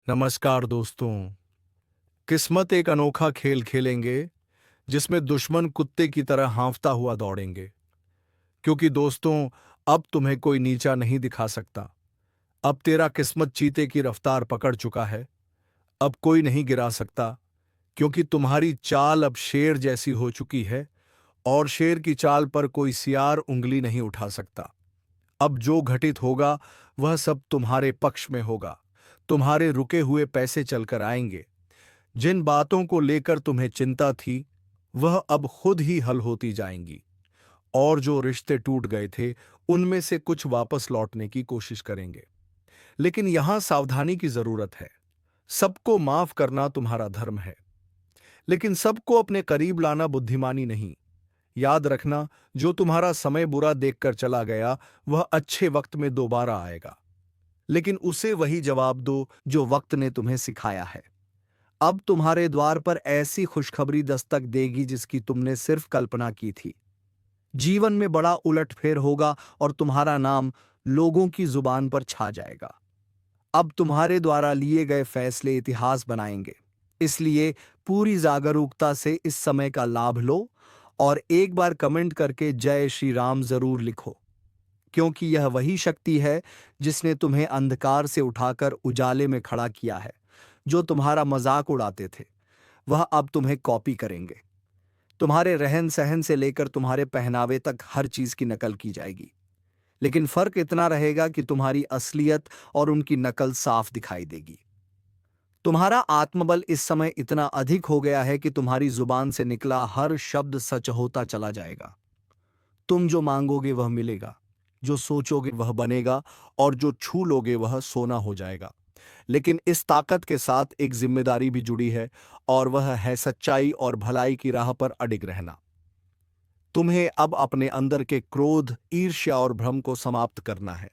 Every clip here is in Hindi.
नमस्कार दोस्तों। किस्मत एक अनोखा खेल खेलेंगे जिसमें दुश्मन कुत्ते की तरह हाँफता हुआ दौड़ेंगे। क्योंकि दोस्तों, अब तुम्हें कोई नीचा नहीं दिखा सकता। अब तेरा किस्मत चीते की रफ्तार पकड़ चुका है। अब कोई नहीं गिरा सकता, क्योंकि तुम्हारी चाल अब शेर जैसी हो चुकी है। और शेर की चाल पर कोई सियार उंगली नहीं उठा सकता। अब जो घटित होगा वह सब तुम्हारे पक्ष में होगा। तुम्हारे रुके हुए पैसे चलकर आएंगे। जिन बातों को लेकर तुम्हें चिंता थी, वह अब खुद ही हल होती जाएंगी। और जो रिश्ते टूट गए थे, उनमें से कुछ वापस लौटने की कोशिश करेंगे। लेकिन यहां सावधानी की जरूरत है। सबको माफ करना तुम्हारा धर्म है, लेकिन सबको अपने करीब लाना बुद्धिमानी नहीं। याद रखना, जो तुम्हारा समय बुरा देखकर चला गया, वह अच्छे वक्त में दोबारा आएगा। लेकिन उसे वही जवाब दो जो वक्त ने तुम्हें सिखाया है। अब तुम्हारे द्वार पर ऐसी खुशखबरी दस्तक देगी जिसकी तुमने सिर्फ कल्पना की थी। जीवन में बड़ा उलटफेर होगा और तुम्हारा नाम लोगों की जुबान पर छा जाएगा। अब तुम्हारे द्वारा लिए गए फैसले इतिहास बनाएंगे। इसलिए पूरी जागरूकता से इस समय का लाभ लो और एक बार कमेंट करके जय श्री राम जरूर लिखो। क्योंकि यह वही शक्ति है जिसने तुम्हें अंधकार से उठाकर उजाले में खड़ा किया है। जो तुम्हारा मजाक उड़ाते थे, वह अब तुम्हें कॉपी करेंगे। तुम्हारे रहन सहन से लेकर तुम्हारे पहनावे तक हर चीज की नकल की जाएगी। लेकिन फर्क इतना रहेगा कि तुम्हारी असलियत और उनकी नकल साफ दिखाई देगी। तुम्हारा आत्मबल इस समय इतना अधिक हो गया है कि तुम्हारी जुबान से निकला हर शब्द सच होता चला जाएगा। तुम जो मांगोगे वह मिलेगा, जो सोचोगे वह बनेगा, और जो छू लोगे वह सोना हो जाएगा। लेकिन इस ताकत के साथ एक जिम्मेदारी भी जुड़ी है, और वह है सच्चाई और भलाई की राह पर अडिग रहना। तुम्हें अब अपने अंदर के क्रोध, ईर्ष्या और भ्रम को समाप्त करना है,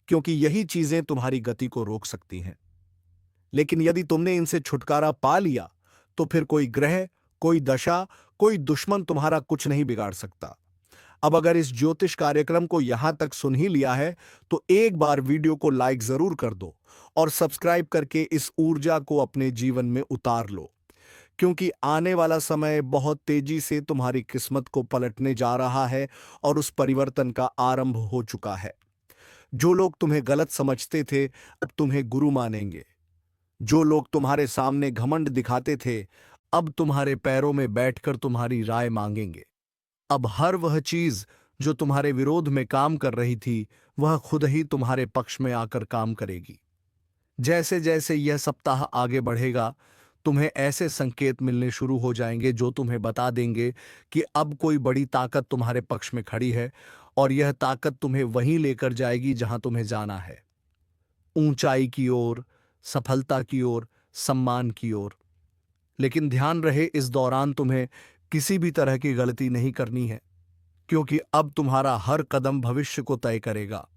क्योंकि यही चीजें तुम्हारी गति को रोक सकती हैं। लेकिन यदि तुमने इनसे छुटकारा पा लिया, तो फिर कोई ग्रह, कोई दशा, कोई दुश्मन तुम्हारा कुछ नहीं बिगाड़ सकता। अब अगर इस ज्योतिष कार्यक्रम को यहां तक सुन ही लिया है, तो एक बार वीडियो को लाइक जरूर कर दो और सब्सक्राइब करके इस ऊर्जा को अपने जीवन में उतार लो। क्योंकि आने वाला समय बहुत तेजी से तुम्हारी किस्मत को पलटने जा रहा है और उस परिवर्तन का आरंभ हो चुका है। जो लोग तुम्हें गलत समझते थे, अब तुम्हें गुरु मानेंगे। जो लोग तुम्हारे सामने घमंड दिखाते थे, अब तुम्हारे पैरों में बैठकर तुम्हारी राय मांगेंगे। अब हर वह चीज जो तुम्हारे विरोध में काम कर रही थी, वह खुद ही तुम्हारे पक्ष में आकर काम करेगी। जैसे जैसे यह सप्ताह आगे बढ़ेगा, तुम्हें ऐसे संकेत मिलने शुरू हो जाएंगे जो तुम्हें बता देंगे कि अब कोई बड़ी ताकत तुम्हारे पक्ष में खड़ी है, और यह ताकत तुम्हें वहीं लेकर जाएगी जहां तुम्हें जाना है। ऊंचाई की ओर, सफलता की ओर, सम्मान की ओर। लेकिन ध्यान रहे, इस दौरान तुम्हें किसी भी तरह की गलती नहीं करनी है, क्योंकि अब तुम्हारा हर कदम भविष्य को तय करेगा।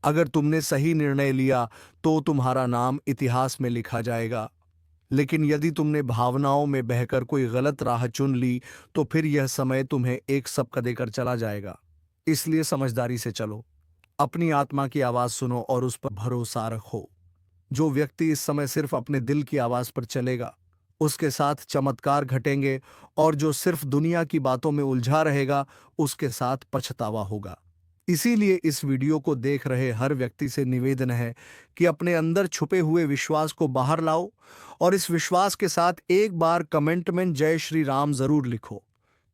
अगर तुमने सही निर्णय लिया तो तुम्हारा नाम इतिहास में लिखा जाएगा। लेकिन यदि तुमने भावनाओं में बहकर कोई गलत राह चुन ली, तो फिर यह समय तुम्हें एक सबक देकर चला जाएगा। इसलिए समझदारी से चलो, अपनी आत्मा की आवाज सुनो और उस पर भरोसा रखो। जो व्यक्ति इस समय सिर्फ अपने दिल की आवाज पर चलेगा, उसके साथ चमत्कार घटेंगे, और जो सिर्फ दुनिया की बातों में उलझा रहेगा, उसके साथ पछतावा होगा। इसीलिए इस वीडियो को देख रहे हर व्यक्ति से निवेदन है कि अपने अंदर छुपे हुए विश्वास को बाहर लाओ, और इस विश्वास के साथ एक बार कमेंट में जय श्री राम जरूर लिखो।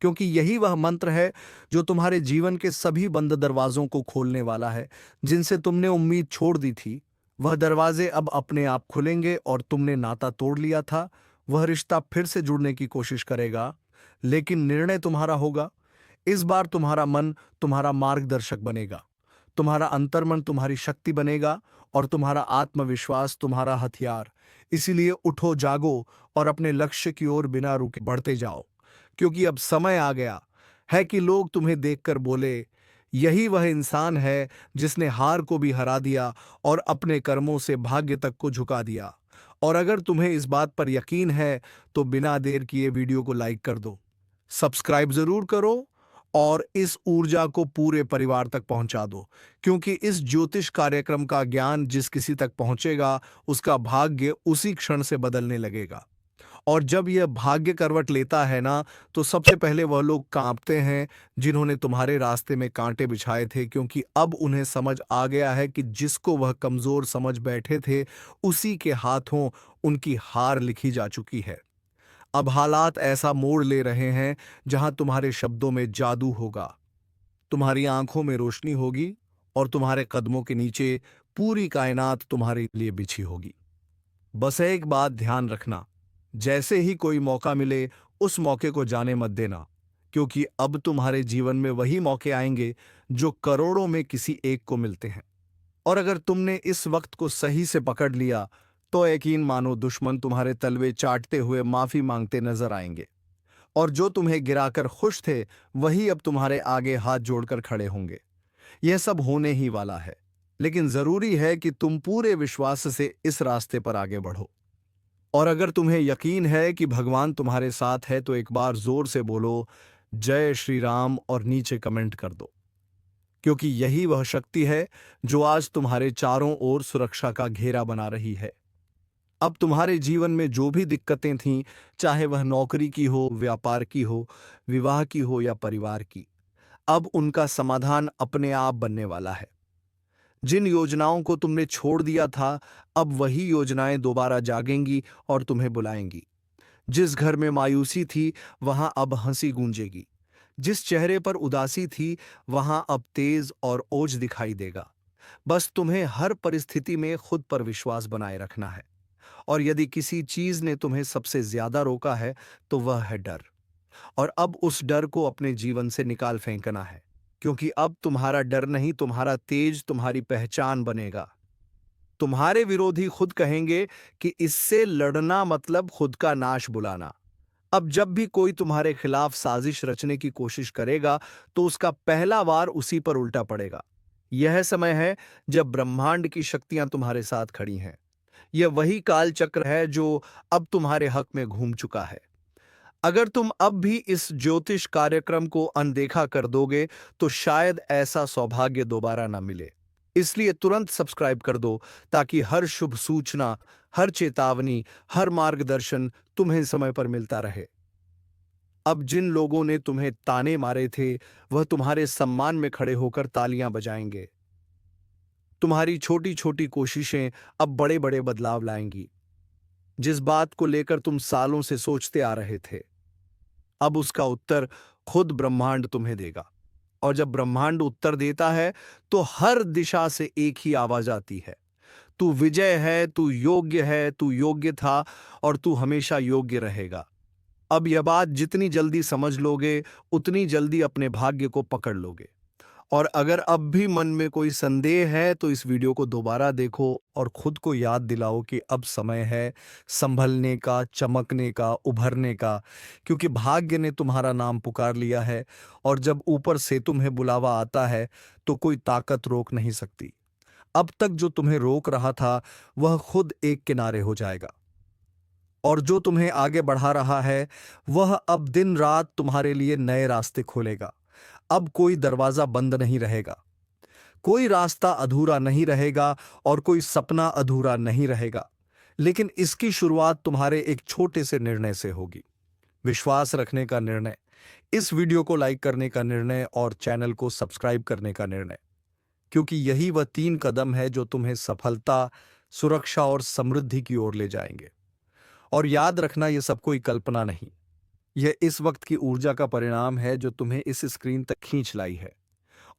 क्योंकि यही वह मंत्र है जो तुम्हारे जीवन के सभी बंद दरवाजों को खोलने वाला है। जिनसे तुमने उम्मीद छोड़ दी थी, वह दरवाजे अब अपने आप खुलेंगे, और तुमने नाता तोड़ लिया था, वह रिश्ता फिर से जुड़ने की कोशिश करेगा। लेकिन निर्णय तुम्हारा होगा। इस बार तुम्हारा मन तुम्हारा मार्गदर्शक बनेगा, तुम्हारा अंतर्मन तुम्हारी शक्ति बनेगा, और तुम्हारा आत्मविश्वास तुम्हारा हथियार। इसीलिए उठो, जागो और अपने लक्ष्य की ओर बिना रुके बढ़ते जाओ। क्योंकि अब समय आ गया है कि लोग तुम्हें देखकर बोले, यही वह इंसान है जिसने हार को भी हरा दिया और अपने कर्मों से भाग्य तक को झुका दिया। और अगर तुम्हें इस बात पर यकीन है, तो बिना देर किए वीडियो को लाइक कर दो, सब्सक्राइब जरूर करो, और इस ऊर्जा को पूरे परिवार तक पहुंचा दो, क्योंकि इस ज्योतिष कार्यक्रम का ज्ञान जिस किसी तक पहुंचेगा उसका भाग्य उसी क्षण से बदलने लगेगा। और जब यह भाग्य करवट लेता है ना, तो सबसे पहले वह लोग कांपते हैं जिन्होंने तुम्हारे रास्ते में कांटे बिछाए थे, क्योंकि अब उन्हें समझ आ गया है कि जिसको वह कमजोर समझ बैठे थे उसी के हाथों उनकी हार लिखी जा चुकी है। अब हालात ऐसा मोड़ ले रहे हैं जहां तुम्हारे शब्दों में जादू होगा, तुम्हारी आंखों में रोशनी होगी और तुम्हारे कदमों के नीचे पूरी कायनात तुम्हारे लिए बिछी होगी। बस एक बात ध्यान रखना, जैसे ही कोई मौका मिले उस मौके को जाने मत देना, क्योंकि अब तुम्हारे जीवन में वही मौके आएंगे जो करोड़ों में किसी एक को मिलते हैं। और अगर तुमने इस वक्त को सही से पकड़ लिया तो यकीन मानो दुश्मन तुम्हारे तलवे चाटते हुए माफी मांगते नजर आएंगे, और जो तुम्हें गिराकर खुश थे वही अब तुम्हारे आगे हाथ जोड़कर खड़े होंगे। यह सब होने ही वाला है, लेकिन जरूरी है कि तुम पूरे विश्वास से इस रास्ते पर आगे बढ़ो। और अगर तुम्हें यकीन है कि भगवान तुम्हारे साथ है तो एक बार जोर से बोलो जय श्री राम और नीचे कमेंट कर दो, क्योंकि यही वह शक्ति है जो आज तुम्हारे चारों ओर सुरक्षा का घेरा बना रही है। अब तुम्हारे जीवन में जो भी दिक्कतें थीं, चाहे वह नौकरी की हो, व्यापार की हो, विवाह की हो या परिवार की, अब उनका समाधान अपने आप बनने वाला है। जिन योजनाओं को तुमने छोड़ दिया था, अब वही योजनाएं दोबारा जागेंगी और तुम्हें बुलाएंगी। जिस घर में मायूसी थी वहां अब हंसी गूंजेगी, जिस चेहरे पर उदासी थी वहां अब तेज और ओज दिखाई देगा। बस तुम्हें हर परिस्थिति में खुद पर विश्वास बनाए रखना है। और यदि किसी चीज ने तुम्हें सबसे ज्यादा रोका है तो वह है डर। और अब उस डर को अपने जीवन से निकाल फेंकना है, क्योंकि अब तुम्हारा डर नहीं, तुम्हारा तेज तुम्हारी पहचान बनेगा। तुम्हारे विरोधी खुद कहेंगे कि इससे लड़ना मतलब खुद का नाश बुलाना। अब जब भी कोई तुम्हारे खिलाफ साजिश रचने की कोशिश करेगा तो उसका पहला वार उसी पर उल्टा पड़ेगा। यह समय है जब ब्रह्मांड की शक्तियां तुम्हारे साथ खड़ी हैं। यह वही काल चक्र है जो अब तुम्हारे हक में घूम चुका है। अगर तुम अब भी इस ज्योतिष कार्यक्रम को अनदेखा कर दोगे तो शायद ऐसा सौभाग्य दोबारा ना मिले। इसलिए तुरंत सब्सक्राइब कर दो, ताकि हर शुभ सूचना, हर चेतावनी, हर मार्गदर्शन तुम्हें समय पर मिलता रहे। अब जिन लोगों ने तुम्हें ताने मारे थे वह तुम्हारे सम्मान में खड़े होकर तालियां बजाएंगे। तुम्हारी छोटी छोटी कोशिशें अब बड़े बड़े बदलाव लाएंगी। जिस बात को लेकर तुम सालों से सोचते आ रहे थे, अब उसका उत्तर खुद ब्रह्मांड तुम्हें देगा। और जब ब्रह्मांड उत्तर देता है तो हर दिशा से एक ही आवाज आती है, तू विजय है, तू योग्य है, तू योग्य था और तू हमेशा योग्य रहेगा। अब यह बात जितनी जल्दी समझ लोगे उतनी जल्दी अपने भाग्य को पकड़ लोगे। और अगर अब भी मन में कोई संदेह है तो इस वीडियो को दोबारा देखो और खुद को याद दिलाओ कि अब समय है संभलने का, चमकने का, उभरने का, क्योंकि भाग्य ने तुम्हारा नाम पुकार लिया है। और जब ऊपर से तुम्हें बुलावा आता है तो कोई ताकत रोक नहीं सकती। अब तक जो तुम्हें रोक रहा था वह खुद एक किनारे हो जाएगा, और जो तुम्हें आगे बढ़ा रहा है वह अब दिन रात तुम्हारे लिए नए रास्ते खोलेगा। अब कोई दरवाजा बंद नहीं रहेगा, कोई रास्ता अधूरा नहीं रहेगा और कोई सपना अधूरा नहीं रहेगा। लेकिन इसकी शुरुआत तुम्हारे एक छोटे से निर्णय से होगी। विश्वास रखने का निर्णय, इस वीडियो को लाइक करने का निर्णय और चैनल को सब्सक्राइब करने का निर्णय, क्योंकि यही वह 3 कदम है जो तुम्हें सफलता, सुरक्षा और समृद्धि की ओर ले जाएंगे। और याद रखना, यह सब कोई कल्पना नहीं, यह इस वक्त की ऊर्जा का परिणाम है जो तुम्हें इस स्क्रीन तक खींच लाई है।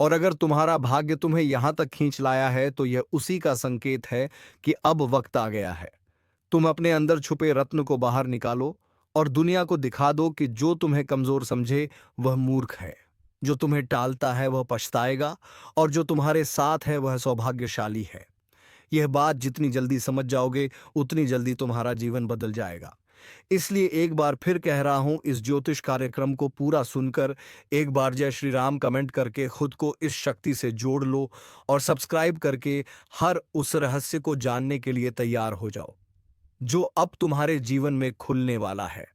और अगर तुम्हारा भाग्य तुम्हें यहां तक खींच लाया है तो यह उसी का संकेत है कि अब वक्त आ गया है। तुम अपने अंदर छुपे रत्न को बाहर निकालो और दुनिया को दिखा दो कि जो तुम्हें कमजोर समझे वह मूर्ख है, जो तुम्हें टालता है वह पछताएगा, और जो तुम्हारे साथ है वह सौभाग्यशाली है। यह बात जितनी जल्दी समझ जाओगे उतनी जल्दी तुम्हारा जीवन बदल जाएगा। इसलिए एक बार फिर कह रहा हूं, इस ज्योतिष कार्यक्रम को पूरा सुनकर एक बार जय श्री राम कमेंट करके खुद को इस शक्ति से जोड़ लो और सब्सक्राइब करके हर उस रहस्य को जानने के लिए तैयार हो जाओ जो अब तुम्हारे जीवन में खुलने वाला है।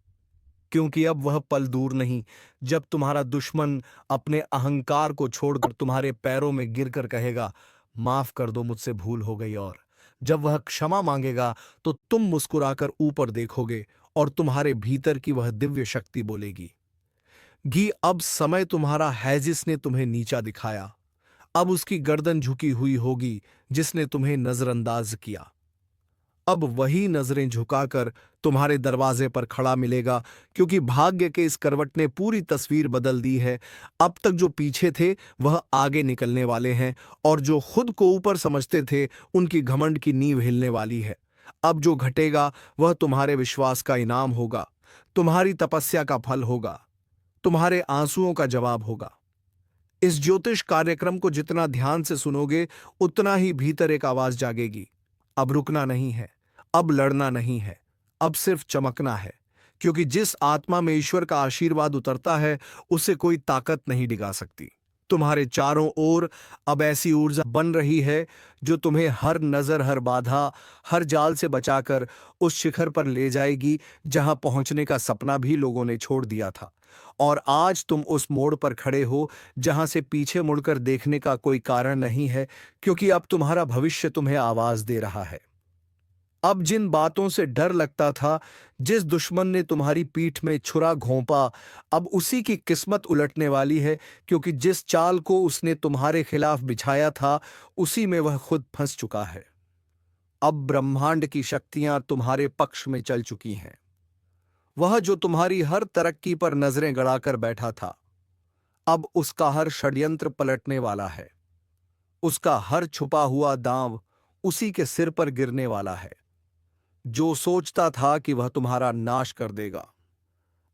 क्योंकि अब वह पल दूर नहीं जब तुम्हारा दुश्मन अपने अहंकार को छोड़कर तुम्हारे पैरों में गिरकर कहेगा, माफ कर दो, मुझसे भूल हो गई। और जब वह क्षमा मांगेगा तो तुम मुस्कुराकर ऊपर देखोगे और तुम्हारे भीतर की वह दिव्य शक्ति बोलेगी, घी अब समय तुम्हारा है जिसने तुम्हें नीचा दिखाया, अब उसकी गर्दन झुकी हुई होगी जिसने तुम्हें नजरअंदाज किया। अब वही नजरें झुकाकर तुम्हारे दरवाजे पर खड़ा मिलेगा, क्योंकि भाग्य के इस करवट ने पूरी तस्वीर बदल दी है। अब तक जो पीछे थे वह आगे निकलने वाले हैं, और जो खुद को ऊपर समझते थे उनकी घमंड की नींव हिलने वाली है। अब जो घटेगा वह तुम्हारे विश्वास का इनाम होगा, तुम्हारी तपस्या का फल होगा, तुम्हारे आंसुओं का जवाब होगा। इस ज्योतिष कार्यक्रम को जितना ध्यान से सुनोगे उतना ही भीतर एक आवाज जागेगी, अब रुकना नहीं है, अब लड़ना नहीं है, अब सिर्फ चमकना है। क्योंकि जिस आत्मा में ईश्वर का आशीर्वाद उतरता है उसे कोई ताकत नहीं डिगा सकती। तुम्हारे चारों ओर अब ऐसी ऊर्जा बन रही है जो तुम्हें हर नजर, हर बाधा, हर जाल से बचाकर उस शिखर पर ले जाएगी जहां पहुंचने का सपना भी लोगों ने छोड़ दिया था। और आज तुम उस मोड़ पर खड़े हो जहां से पीछे मुड़कर देखने का कोई कारण नहीं है, क्योंकि अब तुम्हारा भविष्य तुम्हें आवाज दे रहा है। अब जिन बातों से डर लगता था, जिस दुश्मन ने तुम्हारी पीठ में छुरा घोंपा, अब उसी की किस्मत उलटने वाली है, क्योंकि जिस चाल को उसने तुम्हारे खिलाफ बिछाया था उसी में वह खुद फंस चुका है। अब ब्रह्मांड की शक्तियां तुम्हारे पक्ष में चल चुकी हैं। वह जो तुम्हारी हर तरक्की पर नजरें गड़ाकर बैठा था, अब उसका हर षड्यंत्र पलटने वाला है। उसका हर छुपा हुआ दांव उसी के सिर पर गिरने वाला है। जो सोचता था कि वह तुम्हारा नाश कर देगा,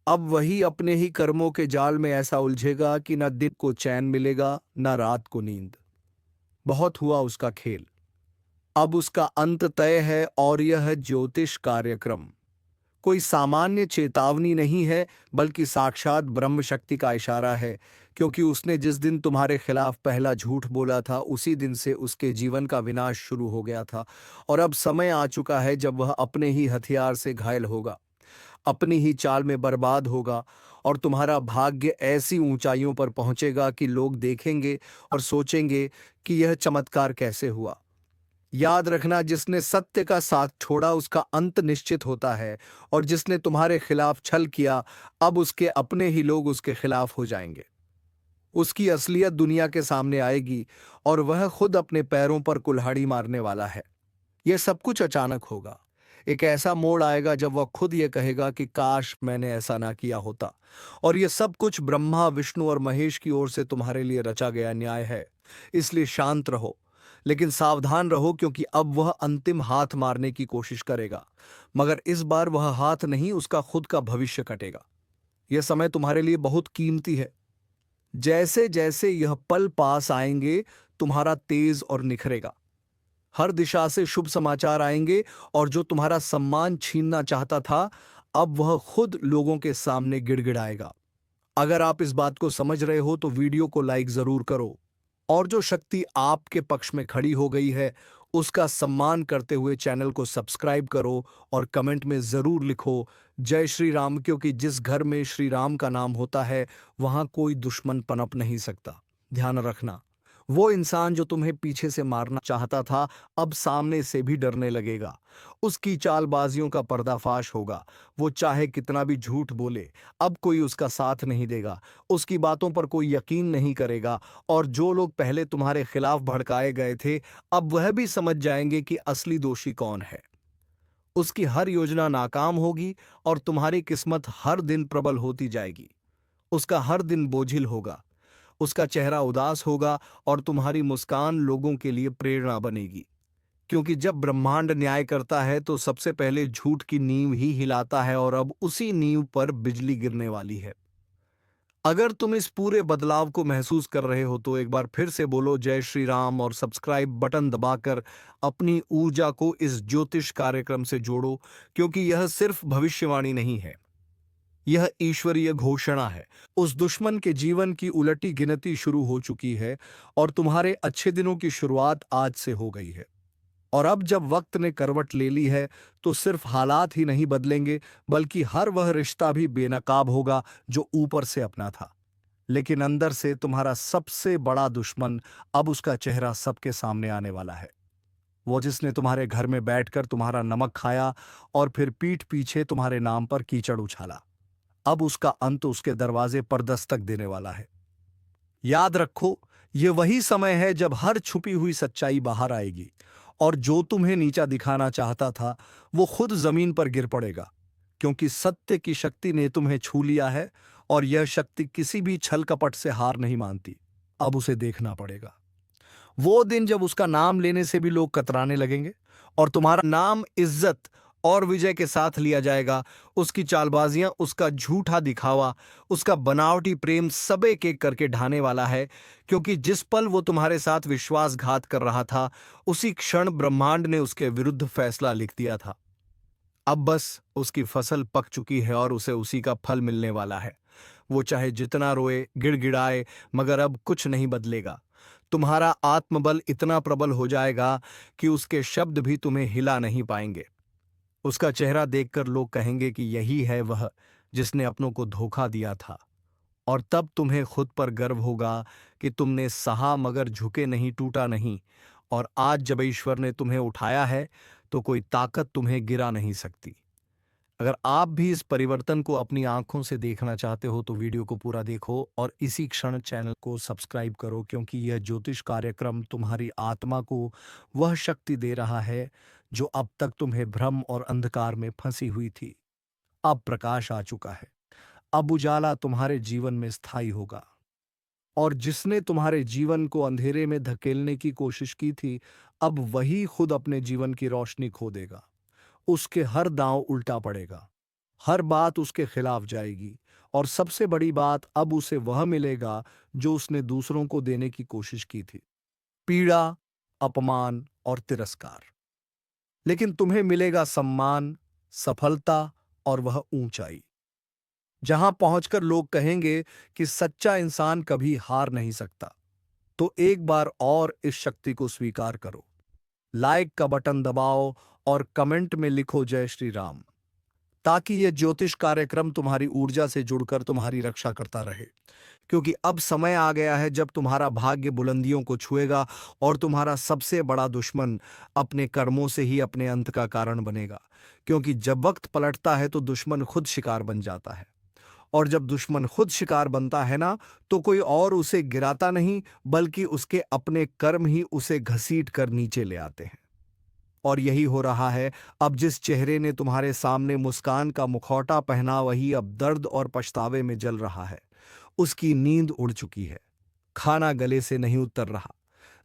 अब वही अपने ही कर्मों के जाल में ऐसा उलझेगा कि न दिन को चैन मिलेगा न रात को नींद। बहुत हुआ उसका खेल, अब उसका अंत तय है। और यह ज्योतिष कार्यक्रम कोई सामान्य चेतावनी नहीं है, बल्कि साक्षात ब्रह्म शक्ति का इशारा है। क्योंकि उसने जिस दिन तुम्हारे खिलाफ पहला झूठ बोला था उसी दिन से उसके जीवन का विनाश शुरू हो गया था। और अब समय आ चुका है जब वह अपने ही हथियार से घायल होगा, अपनी ही चाल में बर्बाद होगा, और तुम्हारा भाग्य ऐसी ऊंचाइयों पर पहुंचेगा कि लोग देखेंगे और सोचेंगे कि यह चमत्कार कैसे हुआ। याद रखना, जिसने सत्य का साथ छोड़ा उसका अंत निश्चित होता है, और जिसने तुम्हारे खिलाफ छल किया अब उसके अपने ही लोग उसके खिलाफ हो जाएंगे। उसकी असलियत दुनिया के सामने आएगी और वह खुद अपने पैरों पर कुल्हाड़ी मारने वाला है। यह सब कुछ अचानक होगा। एक ऐसा मोड़ आएगा जब वह खुद ये कहेगा कि काश मैंने ऐसा ना किया होता। और यह सब कुछ ब्रह्मा, विष्णु और महेश की ओर से तुम्हारे लिए रचा गया न्याय है। इसलिए शांत रहो, लेकिन सावधान रहो, क्योंकि अब वह अंतिम हाथ मारने की कोशिश करेगा, मगर इस बार वह हाथ नहीं, उसका खुद का भविष्य कटेगा। यह समय तुम्हारे लिए बहुत कीमती है। जैसे जैसे यह पल पास आएंगे तुम्हारा तेज और निखरेगा। हर दिशा से शुभ समाचार आएंगे, और जो तुम्हारा सम्मान छीनना चाहता था अब वह खुद लोगों के सामने गिड़गिड़ाएगा। अगर आप इस बात को समझ रहे हो तो वीडियो को लाइक जरूर करो, और जो शक्ति आपके पक्ष में खड़ी हो गई है उसका सम्मान करते हुए चैनल को सब्सक्राइब करो, और कमेंट में जरूर लिखो जय श्री राम, क्योंकि जिस घर में श्री राम का नाम होता है वहां कोई दुश्मन पनप नहीं सकता। ध्यान रखना, वो इंसान जो तुम्हें पीछे से मारना चाहता था अब सामने से भी डरने लगेगा। उसकी चालबाजियों का पर्दाफाश होगा। वो चाहे कितना भी झूठ बोले अब कोई उसका साथ नहीं देगा, उसकी बातों पर कोई यकीन नहीं करेगा। और जो लोग पहले तुम्हारे खिलाफ भड़काए गए थे अब वह भी समझ जाएंगे कि असली दोषी कौन है। उसकी हर योजना नाकाम होगी और तुम्हारी किस्मत हर दिन प्रबल होती जाएगी। उसका हर दिन बोझिल होगा, उसका चेहरा उदास होगा, और तुम्हारी मुस्कान लोगों के लिए प्रेरणा बनेगी। क्योंकि जब ब्रह्मांड न्याय करता है तो सबसे पहले झूठ की नींव ही हिलाता है, और अब उसी नींव पर बिजली गिरने वाली है। अगर तुम इस पूरे बदलाव को महसूस कर रहे हो तो एक बार फिर से बोलो जय श्री राम, और सब्सक्राइब बटन दबाकर अपनी ऊर्जा को इस ज्योतिष कार्यक्रम से जोड़ो, क्योंकि यह सिर्फ भविष्यवाणी नहीं है, यह ईश्वरीय घोषणा है। उस दुश्मन के जीवन की उलटी गिनती शुरू हो चुकी है, और तुम्हारे अच्छे दिनों की शुरुआत आज से हो गई है। और अब जब वक्त ने करवट ले ली है तो सिर्फ हालात ही नहीं बदलेंगे, बल्कि हर वह रिश्ता भी बेनकाब होगा जो ऊपर से अपना था। लेकिन अंदर से तुम्हारा सबसे बड़ा दुश्मन अब उसका चेहरा सबके सामने आने वाला है। वो जिसने तुम्हारे घर में बैठकर तुम्हारा नमक खाया और फिर पीठ पीछे तुम्हारे नाम पर कीचड़ उछाला, अब उसका अंत उसके दरवाजे पर दस्तक देने वाला है। याद रखो, ये वही समय है जब हर छुपी हुई सच्चाई बाहर आएगी और जो तुम्हें नीचा दिखाना चाहता था वो खुद जमीन पर गिर पड़ेगा, क्योंकि सत्य की शक्ति ने तुम्हें छू लिया है और यह शक्ति किसी भी छल कपट से हार नहीं मानती। अब उसे देखना पड़ेगा, वो दिन जब उसका नाम लेने से भी लोग कतराने लगेंगे और तुम्हारा नाम इज्जत और विजय के साथ लिया जाएगा। उसकी चालबाजियां, उसका झूठा दिखावा, उसका बनावटी प्रेम सब एक एक करके ढाने वाला है, क्योंकि जिस पल वो तुम्हारे साथ विश्वासघात कर रहा था उसी क्षण ब्रह्मांड ने उसके विरुद्ध फैसला लिख दिया था। अब बस उसकी फसल पक चुकी है और उसे उसी का फल मिलने वाला है। वो चाहे जितना रोए, गिड़गिड़ाए, मगर अब कुछ नहीं बदलेगा। तुम्हारा आत्मबल इतना प्रबल हो जाएगा कि उसके शब्द भी तुम्हें हिला नहीं पाएंगे। उसका चेहरा देखकर लोग कहेंगे कि यही है वह जिसने अपनों को धोखा दिया था। और तब तुम्हें खुद पर गर्व होगा कि तुमने सहा मगर झुके नहीं, टूटा नहीं। और आज जब ईश्वर ने तुम्हें उठाया है तो कोई ताकत तुम्हें गिरा नहीं सकती। अगर आप भी इस परिवर्तन को अपनी आंखों से देखना चाहते हो तो वीडियो को पूरा देखो और इसी क्षण चैनल को सब्सक्राइब करो, क्योंकि यह ज्योतिष कार्यक्रम तुम्हारी आत्मा को वह शक्ति दे रहा है जो अब तक तुम्हें भ्रम और अंधकार में फंसी हुई थी। अब प्रकाश आ चुका है, अब उजाला तुम्हारे जीवन में स्थायी होगा। और जिसने तुम्हारे जीवन को अंधेरे में धकेलने की कोशिश की थी, अब वही खुद अपने जीवन की रोशनी खो देगा। उसके हर दांव उल्टा पड़ेगा, हर बात उसके खिलाफ जाएगी और सबसे बड़ी बात, अब उसे वह मिलेगा जो उसने दूसरों को देने की कोशिश की थी, पीड़ा, अपमान और तिरस्कार। लेकिन तुम्हें मिलेगा सम्मान, सफलता और वह ऊंचाई, जहां पहुंचकर लोग कहेंगे कि सच्चा इंसान कभी हार नहीं सकता। तो एक बार और इस शक्ति को स्वीकार करो, लाइक का बटन दबाओ और कमेंट में लिखो जय श्री राम, ताकि यह ज्योतिष कार्यक्रम तुम्हारी ऊर्जा से जुड़कर तुम्हारी रक्षा करता रहे। क्योंकि अब समय आ गया है जब तुम्हारा भाग्य बुलंदियों को छुएगा और तुम्हारा सबसे बड़ा दुश्मन अपने कर्मों से ही अपने अंत का कारण बनेगा। क्योंकि जब वक्त पलटता है तो दुश्मन खुद शिकार बन जाता है, और जब दुश्मन खुद शिकार बनता है ना, तो कोई और उसे गिराता नहीं, बल्कि उसके अपने कर्म ही उसे घसीट कर नीचे ले आते हैं। और यही हो रहा है। अब जिस चेहरे ने तुम्हारे सामने मुस्कान का मुखौटा पहना, वही अब दर्द और पछतावे में जल रहा है। उसकी नींद उड़ चुकी है, खाना गले से नहीं उतर रहा,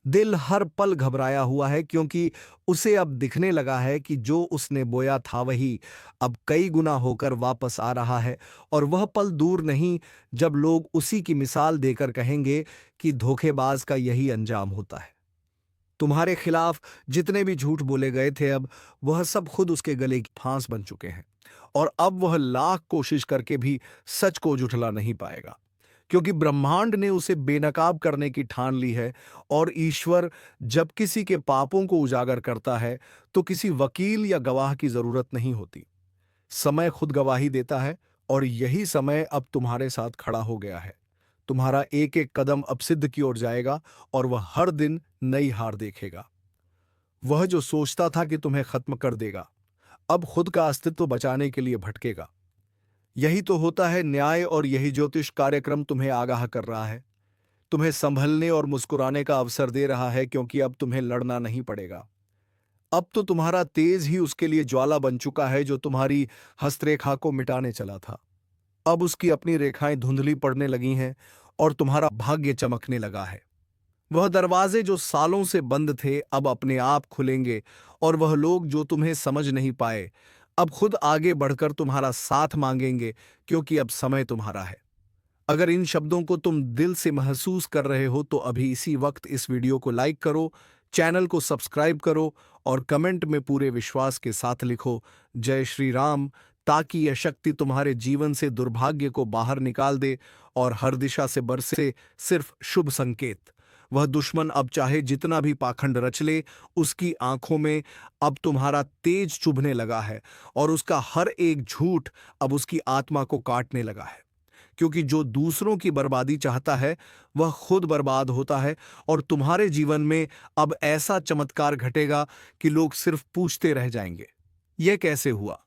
दिल हर पल घबराया हुआ है, क्योंकि उसे अब दिखने लगा है कि जो उसने बोया था वही अब कई गुना होकर वापस आ रहा है। और वह पल दूर नहीं जब लोग उसी की मिसाल देकर कहेंगे कि धोखेबाज का यही अंजाम होता है। तुम्हारे खिलाफ जितने भी झूठ बोले गए थे, अब वह सब खुद उसके गले की फांस बन चुके हैं, और अब वह लाख कोशिश करके भी सच को झुठला नहीं पाएगा, क्योंकि ब्रह्मांड ने उसे बेनकाब करने की ठान ली है। और ईश्वर जब किसी के पापों को उजागर करता है तो किसी वकील या गवाह की जरूरत नहीं होती, समय खुद गवाही देता है। और यही समय अब तुम्हारे साथ खड़ा हो गया है। तुम्हारा एक एक कदम अब सिद्ध की ओर जाएगा और वह हर दिन नई हार देखेगा। वह जो सोचता था कि तुम्हें खत्म कर देगा, अब खुद का अस्तित्व बचाने के लिए भटकेगा। यही तो होता है न्याय, और यही ज्योतिष कार्यक्रम तुम्हें आगाह कर रहा है, तुम्हें संभलने और मुस्कुराने का अवसर दे रहा है, क्योंकि अब तुम्हें लड़ना नहीं पड़ेगा। अब तो तुम्हारा तेज ही उसके लिए ज्वाला बन चुका है जो तुम्हारी हस्तरेखा को मिटाने चला था। अब उसकी अपनी रेखाएं धुंधली पड़ने लगी हैं और तुम्हारा भाग्य चमकने लगा है। वह दरवाजे जो सालों से बंद थे अब अपने आप खुलेंगे, और वह लोग जो तुम्हें समझ नहीं पाए अब खुद आगे बढ़कर तुम्हारा साथ मांगेंगे, क्योंकि अब समय तुम्हारा है। अगर इन शब्दों को तुम दिल से महसूस कर रहे हो तो अभी इसी वक्त इस वीडियो को लाइक करो, चैनल को सब्सक्राइब करो और कमेंट में पूरे विश्वास के साथ लिखो जय श्री राम, ताकि यह शक्ति तुम्हारे जीवन से दुर्भाग्य को बाहर निकाल दे और हर दिशा से बरसे सिर्फ शुभ संकेत। वह दुश्मन अब चाहे जितना भी पाखंड रच ले, उसकी आंखों में अब तुम्हारा तेज चुभने लगा है और उसका हर एक झूठ अब उसकी आत्मा को काटने लगा है। क्योंकि जो दूसरों की बर्बादी चाहता है वह खुद बर्बाद होता है, और तुम्हारे जीवन में अब ऐसा चमत्कार घटेगा कि लोग सिर्फ पूछते रह जाएंगे, यह कैसे हुआ?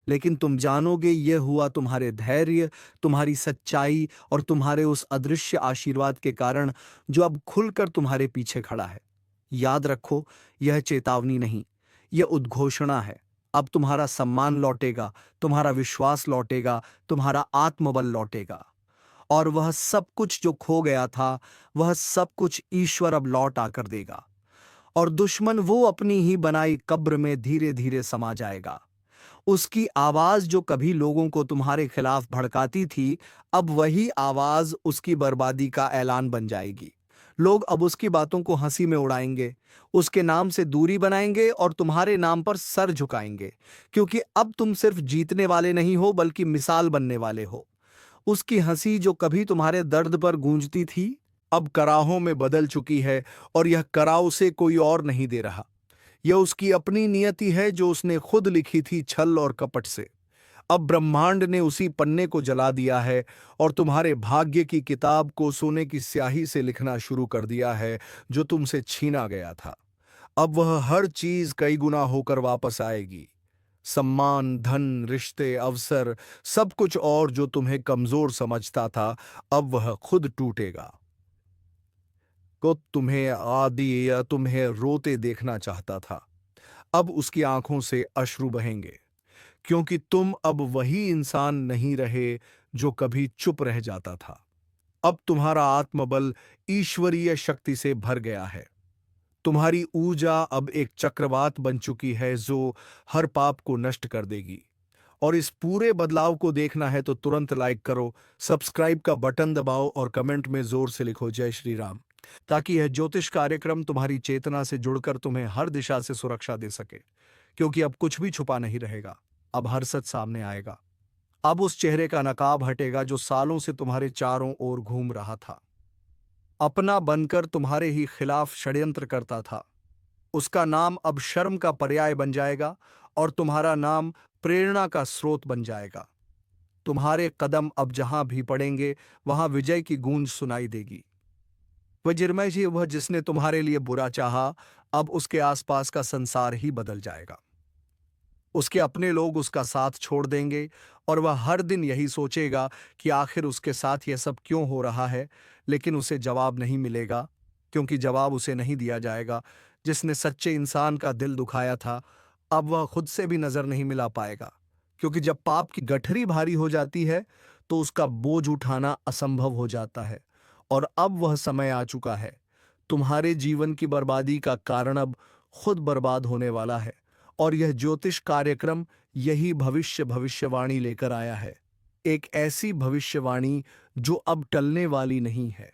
लेकिन तुम जानोगे यह हुआ तुम्हारे धैर्य, तुम्हारी सच्चाई और तुम्हारे उस अदृश्य आशीर्वाद के कारण जो अब खुलकर तुम्हारे पीछे खड़ा है। याद रखो, यह चेतावनी नहीं, यह उद्घोषणा है। अब तुम्हारा सम्मान लौटेगा, तुम्हारा विश्वास लौटेगा, तुम्हारा आत्मबल लौटेगा, और वह सब कुछ जो खो गया था, वह सब कुछ ईश्वर अब लौट आकर देगा। और दुश्मन वो अपनी ही बनाई कब्र में धीरे धीरे समा जाएगा। उसकी आवाज जो कभी लोगों को तुम्हारे खिलाफ भड़काती थी, अब वही आवाज उसकी बर्बादी का ऐलान बन जाएगी। लोग अब उसकी बातों को हंसी में उड़ाएंगे, उसके नाम से दूरी बनाएंगे और तुम्हारे नाम पर सर झुकाएंगे, क्योंकि अब तुम सिर्फ जीतने वाले नहीं हो बल्कि मिसाल बनने वाले हो। उसकी हंसी जो कभी तुम्हारे दर्द पर गूंजती थी, अब कराहों में बदल चुकी है, और यह कराव से कोई और नहीं दे रहा। यह उसकी अपनी नियति है जो उसने खुद लिखी थी छल और कपट से। अब ब्रह्मांड ने उसी पन्ने को जला दिया है और तुम्हारे भाग्य की किताब को सोने की स्याही से लिखना शुरू कर दिया है जो तुमसे छीना गया था। अब वह हर चीज कई गुना होकर वापस आएगी। सम्मान, धन, रिश्ते, अवसर, सब कुछ, और जो तुम्हें कमजोर समझता था अब वह खुद टूटेगा। को तुम्हें आदि या तुम्हें रोते देखना चाहता था, अब उसकी आंखों से अश्रु बहेंगे, क्योंकि तुम अब वही इंसान नहीं रहे जो कभी चुप रह जाता था। अब तुम्हारा आत्मबल ईश्वरीय शक्ति से भर गया है। तुम्हारी ऊर्जा अब एक चक्रवात बन चुकी है जो हर पाप को नष्ट कर देगी। और इस पूरे बदलाव को देखना है तो तुरंत लाइक करो, सब्सक्राइब का बटन दबाओ और कमेंट में जोर से लिखो जय श्री राम, ताकि यह ज्योतिष कार्यक्रम तुम्हारी चेतना से जुड़कर तुम्हें हर दिशा से सुरक्षा दे सके। क्योंकि अब कुछ भी छुपा नहीं रहेगा, अब हर सच सामने आएगा। अब उस चेहरे का नकाब हटेगा जो सालों से तुम्हारे चारों ओर घूम रहा था, अपना बनकर तुम्हारे ही खिलाफ षड्यंत्र करता था। उसका नाम अब शर्म का पर्याय बन जाएगा और तुम्हारा नाम प्रेरणा का स्रोत बन जाएगा। तुम्हारे कदम अब जहां भी पड़ेंगे वहां विजय की गूंज सुनाई देगी। वज्रमय जी, वह जिसने तुम्हारे लिए बुरा चाहा, अब उसके आसपास का संसार ही बदल जाएगा। उसके अपने लोग उसका साथ छोड़ देंगे और वह हर दिन यही सोचेगा कि आखिर उसके साथ यह सब क्यों हो रहा है, लेकिन उसे जवाब नहीं मिलेगा, क्योंकि जवाब उसे नहीं दिया जाएगा। जिसने सच्चे इंसान का दिल दुखाया था, अब वह खुद से भी नजर नहीं मिला पाएगा, क्योंकि जब पाप की गठरी भारी हो जाती है तो उसका बोझ उठाना असंभव हो जाता है। और अब वह समय आ चुका है। तुम्हारे जीवन की बर्बादी का कारण अब खुद बर्बाद होने वाला है, और यह ज्योतिष कार्यक्रम यही भविष्यवाणी लेकर आया है। एक ऐसी भविष्यवाणी जो अब टलने वाली नहीं है।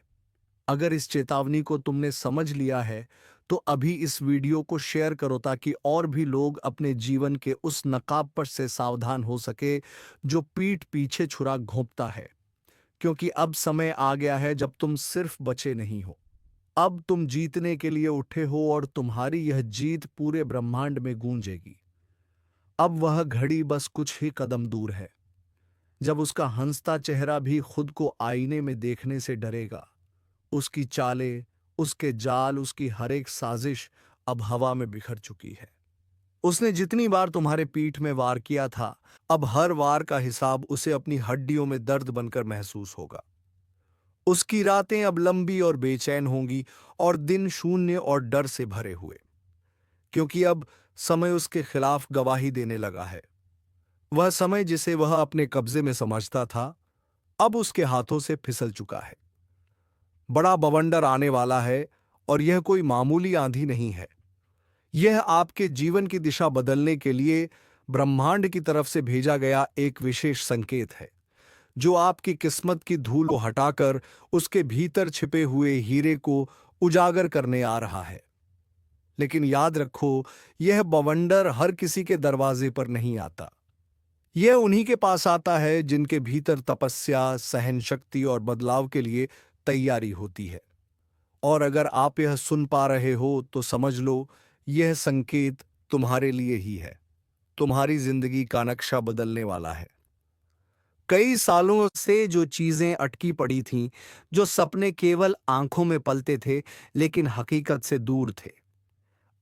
अगर इस चेतावनी को तुमने समझ लिया है तो अभी इस वीडियो को शेयर करो, ताकि और भी लोग अपने जीवन के उस नकाब पर से सावधान हो सके जो पीठ पीछे छुरा घोंपता है। क्योंकि अब समय आ गया है जब तुम सिर्फ बचे नहीं हो, अब तुम जीतने के लिए उठे हो, और तुम्हारी यह जीत पूरे ब्रह्मांड में गूंजेगी। अब वह घड़ी बस कुछ ही कदम दूर है जब उसका हंसता चेहरा भी खुद को आईने में देखने से डरेगा। उसकी चालें, उसके जाल, उसकी हर एक साजिश अब हवा में बिखर चुकी है। उसने जितनी बार तुम्हारे पीठ में वार किया था, अब हर वार का हिसाब उसे अपनी हड्डियों में दर्द बनकर महसूस होगा। उसकी रातें अब लंबी और बेचैन होंगी और दिन शून्य और डर से भरे हुए, क्योंकि अब समय उसके खिलाफ गवाही देने लगा है। वह समय जिसे वह अपने कब्जे में समझता था, अब उसके हाथों से फिसल चुका है। बड़ा बवंडर आने वाला है, और यह कोई मामूली आंधी नहीं है। यह आपके जीवन की दिशा बदलने के लिए ब्रह्मांड की तरफ से भेजा गया एक विशेष संकेत है, जो आपकी किस्मत की धूल को हटाकर उसके भीतर छिपे हुए हीरे को उजागर करने आ रहा है। लेकिन याद रखो, यह बवंडर हर किसी के दरवाजे पर नहीं आता। यह उन्हीं के पास आता है जिनके भीतर तपस्या, सहन शक्ति और बदलाव के लिए तैयारी होती है। और अगर आप यह सुन पा रहे हो तो समझ लो यह संकेत तुम्हारे लिए ही है। तुम्हारी जिंदगी का नक्शा बदलने वाला है। कई सालों से जो चीजें अटकी पड़ी थीं, जो सपने केवल आंखों में पलते थे लेकिन हकीकत से दूर थे,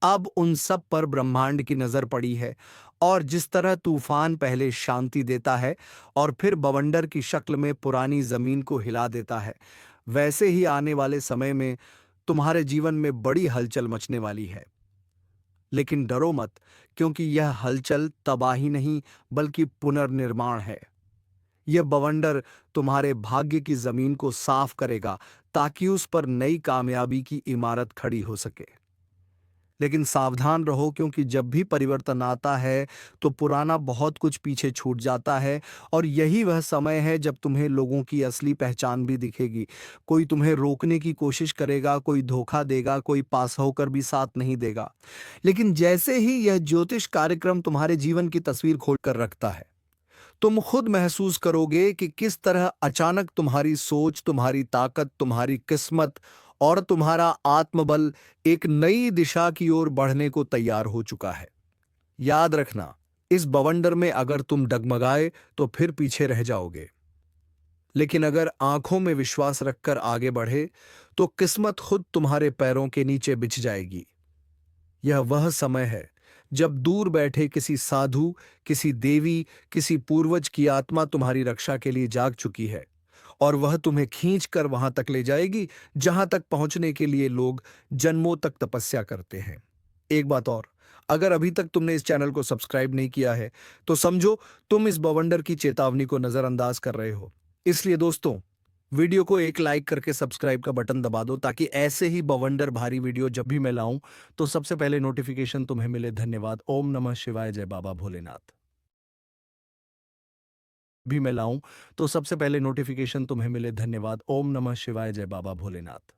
अब उन सब पर ब्रह्मांड की नजर पड़ी है। और जिस तरह तूफान पहले शांति देता है और फिर बवंडर की शक्ल में पुरानी जमीन को हिला देता है, वैसे ही आने वाले समय में तुम्हारे जीवन में बड़ी हलचल मचने वाली है। लेकिन डरो मत, क्योंकि यह हलचल तबाही नहीं बल्कि पुनर्निर्माण है। यह बवंडर तुम्हारे भाग्य की जमीन को साफ करेगा ताकि उस पर नई कामयाबी की इमारत खड़ी हो सके। लेकिन सावधान रहो, क्योंकि जब भी परिवर्तन आता है तो पुराना बहुत कुछ पीछे छूट जाता है। और यही वह समय है जब तुम्हें लोगों की असली पहचान भी दिखेगी। कोई तुम्हें रोकने की कोशिश करेगा, कोई धोखा देगा, कोई पास होकर भी साथ नहीं देगा। लेकिन जैसे ही यह ज्योतिष कार्यक्रम तुम्हारे जीवन की तस्वीर खोल कर रखता है, तुम खुद महसूस करोगे कि किस तरह अचानक तुम्हारी सोच, तुम्हारी ताकत, तुम्हारी किस्मत और तुम्हारा आत्मबल एक नई दिशा की ओर बढ़ने को तैयार हो चुका है। याद रखना, इस बवंडर में अगर तुम डगमगाए तो फिर पीछे रह जाओगे। लेकिन अगर आंखों में विश्वास रखकर आगे बढ़े तो किस्मत खुद तुम्हारे पैरों के नीचे बिछ जाएगी। यह वह समय है जब दूर बैठे किसी साधु, किसी देवी, किसी पूर्वज की आत्मा तुम्हारी रक्षा के लिए जाग चुकी है। और वह तुम्हें खींच कर वहां तक ले जाएगी जहां तक पहुंचने के लिए लोग जन्मों तक तपस्या करते हैं। एक बात और, अगर अभी तक तुमने इस चैनल को सब्सक्राइब नहीं किया है तो समझो तुम इस बवंडर की चेतावनी को नजरअंदाज कर रहे हो। इसलिए दोस्तों, वीडियो को एक लाइक करके सब्सक्राइब का बटन दबा दो ताकि ऐसे ही बवंडर भारी वीडियो जब भी मैं लाऊं तो सबसे पहले नोटिफिकेशन तुम्हें मिले। धन्यवाद। ओम नमः शिवाय। जय बाबा भोलेनाथ। भी मैं लाऊं तो सबसे पहले नोटिफिकेशन तुम्हें मिले। धन्यवाद। ओम नमः शिवाय। जय बाबा भोलेनाथ।